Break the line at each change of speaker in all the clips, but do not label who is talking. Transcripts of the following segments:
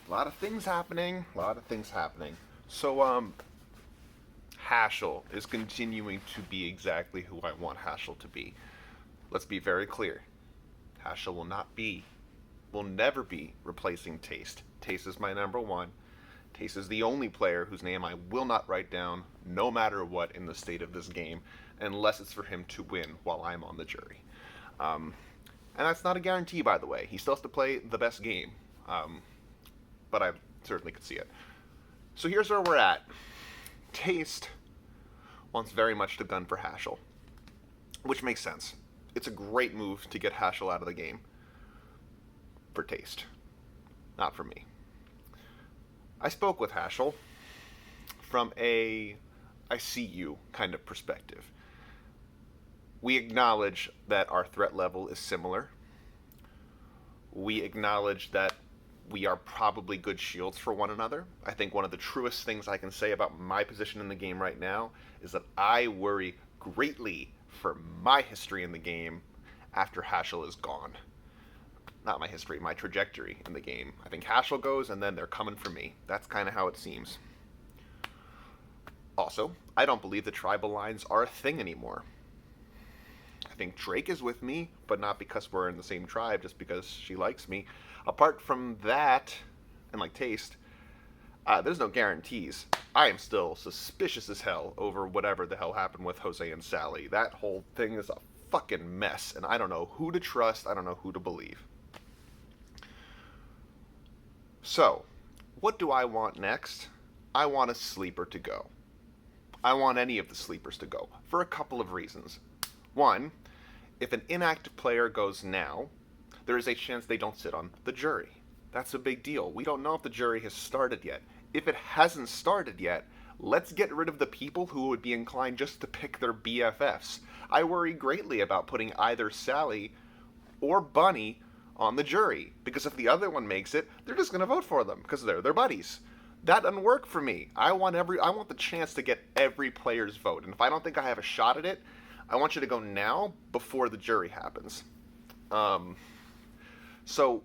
A lot of things happening. A lot of things happening. So, Haschel is continuing to be exactly who I want Haschel to be. Let's be very clear. Haschel will never be replacing Taste. Taste is my number one. Taste is the only player whose name I will not write down, no matter what, in the state of this game, unless it's for him to win while I'm on the jury. Um, and that's not a guarantee, by the way. He still has to play the best game, but I certainly could see it. So here's where we're at. Taste wants very much to gun for Haschel, which makes sense. It's a great move to get Haschel out of the game for Taste, not for me. I spoke with Haschel from a I see you kind of perspective. We acknowledge that our threat level is similar. We acknowledge that we are probably good shields for one another. I think one of the truest things I can say about my position in the game right now is that I worry greatly for my history in the game after Haschel is gone. Not my history, my trajectory in the game. I think Haschel goes and then they're coming for me. That's kind of how it seems. Also, I don't believe the tribal lines are a thing anymore. I think Drake is with me, but not because we're in the same tribe, just because she likes me. Apart from that, and like Taste, there's no guarantees. I am still suspicious as hell over whatever the hell happened with Jose and Sally. That whole thing is a fucking mess, and I don't know who to trust, I don't know who to believe. So, what do I want next? I want a sleeper to go. I want any of the sleepers to go, for a couple of reasons. One, if an inactive player goes now, there is a chance they don't sit on the jury. That's a big deal. We don't know if the jury has started yet. If it hasn't started yet, let's get rid of the people who would be inclined just to pick their BFFs. I worry greatly about putting either Sally or Bunny on the jury, because if the other one makes it, they're just going to vote for them because they're their buddies. That doesn't work for me. I want the chance to get every player's vote, and if I don't think I have a shot at it, I want you to go now before the jury happens. So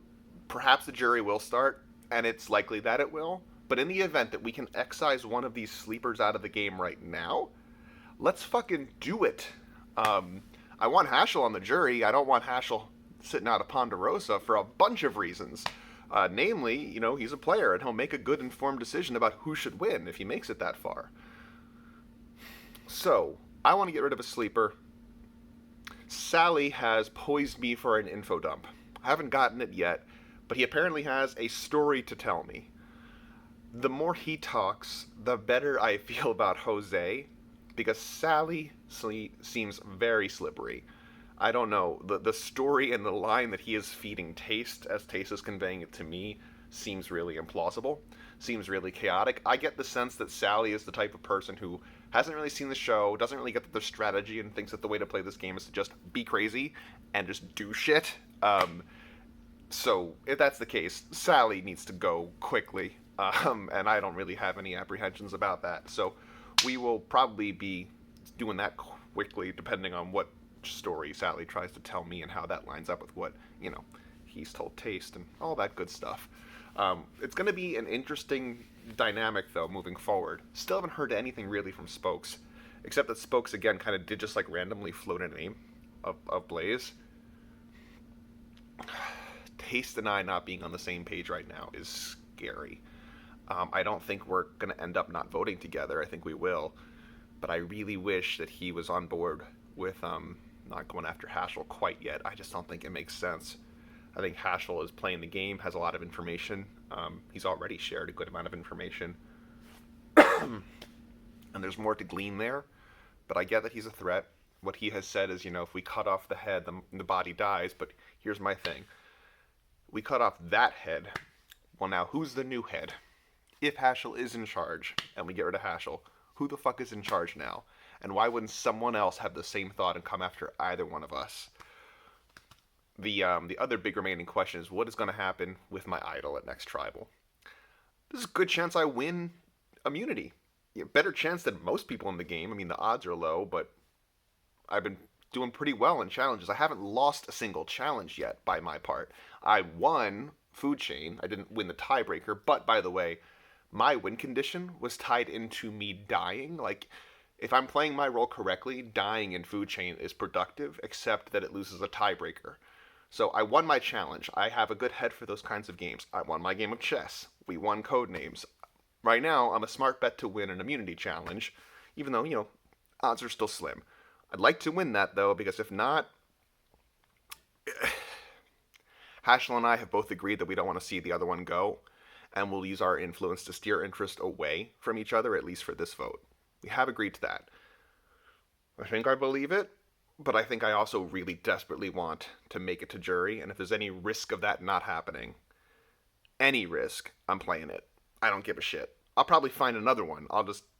perhaps the jury will start, and it's likely that it will. But in the event that we can excise one of these sleepers out of the game right now, let's fucking do it. I want Haschel on the jury. I don't want Haschel sitting out of Ponderosa for a bunch of reasons. Namely, he's a player, and he'll make a good informed decision about who should win if he makes it that far. So, I want to get rid of a sleeper. Sally has poised me for an info dump. I haven't gotten it yet, but he apparently has a story to tell me. The more he talks, the better I feel about Jose, because Sally seems very slippery. I don't know, the story and the line that he is feeding Taste, as Taste is conveying it to me, seems really implausible, seems really chaotic. I get the sense that Sally is the type of person who hasn't really seen the show, doesn't really get their strategy, and thinks that the way to play this game is to just be crazy and just do shit. So, if that's the case, Sally needs to go quickly, and I don't really have any apprehensions about that. So, we will probably be doing that quickly, depending on what story Sally tries to tell me and how that lines up with what, he's told Taste and all that good stuff. It's going to be an interesting dynamic, though, moving forward. Still haven't heard anything really from Spokes, except that Spokes, again, kind of did just, randomly float a name of Blaze. Taste and I not being on the same page right now is scary. I don't think we're going to end up not voting together. I think we will. But I really wish that he was on board with not going after Haschel quite yet. I just don't think it makes sense. I think Haschel is playing the game, has a lot of information. He's already shared a good amount of information. And there's more to glean there. But I get that he's a threat. What he has said is, if we cut off the head, the body dies. But here's my thing. We cut off that head. Well, now, who's the new head? If Haschel is in charge, and we get rid of Haschel, who the fuck is in charge now? And why wouldn't someone else have the same thought and come after either one of us? The other big remaining question is, what is going to happen with my idol at Next Tribal? There's a good chance I win immunity. Better chance than most people in the game. I mean, the odds are low, but I've been doing pretty well in challenges. I haven't lost a single challenge yet by my part. I won food chain. I didn't win the tiebreaker, but by the way, my win condition was tied into me dying. Like, if I'm playing my role correctly, dying in food chain is productive, except that it loses a tiebreaker. So I won my challenge. I have a good head for those kinds of games. I won my game of chess. We won code names. Right now, I'm a smart bet to win an immunity challenge, even though, odds are still slim. I'd like to win that, though, because if not, Hashel and I have both agreed that we don't want to see the other one go, and we'll use our influence to steer interest away from each other, at least for this vote. We have agreed to that. I think I believe it, but I think I also really desperately want to make it to jury, and if there's any risk of that not happening, any risk, I'm playing it. I don't give a shit. I'll probably find another one.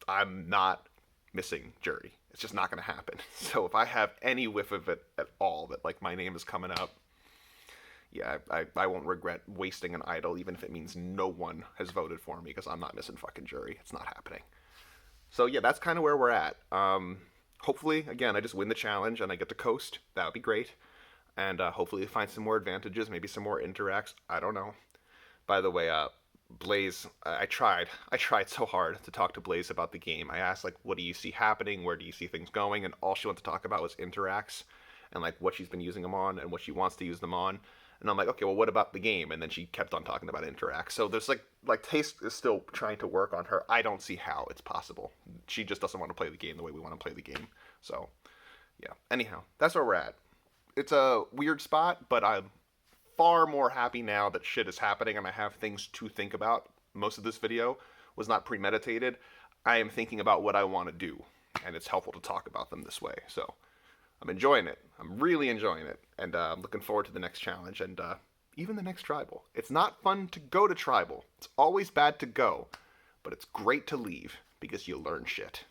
I'm not missing jury. It's just not going to happen. So if I have any whiff of it at all, that like my name is coming up, yeah, I won't regret wasting an idol, even if it means no one has voted for me, because I'm not missing fucking jury. It's not happening. So yeah, that's kind of where we're at. Hopefully, again, I just win the challenge and I get to coast. That would be great. And hopefully find some more advantages, maybe some more interacts. I don't know. By the way, Blaze, I tried so hard to talk to Blaze about the game. I asked, like, what do you see happening? Where do you see things going? And all she wanted to talk about was interacts and, like, what she's been using them on and what she wants to use them on. And I'm like, okay, well, what about the game? And then she kept on talking about interacts. So there's, like Taste is still trying to work on her. I don't see how it's possible. She just doesn't want to play the game the way we want to play the game. So, yeah. Anyhow, that's where we're at. It's a weird spot, but I'm far more happy now that shit is happening and I have things to think about. Most of this video was not premeditated. I am thinking about what I want to do, and it's helpful to talk about them this way. So I'm enjoying it. I'm really enjoying it, and I'm looking forward to the next challenge and even the next tribal. It's not fun to go to tribal. It's always bad to go, but it's great to leave because you learn shit.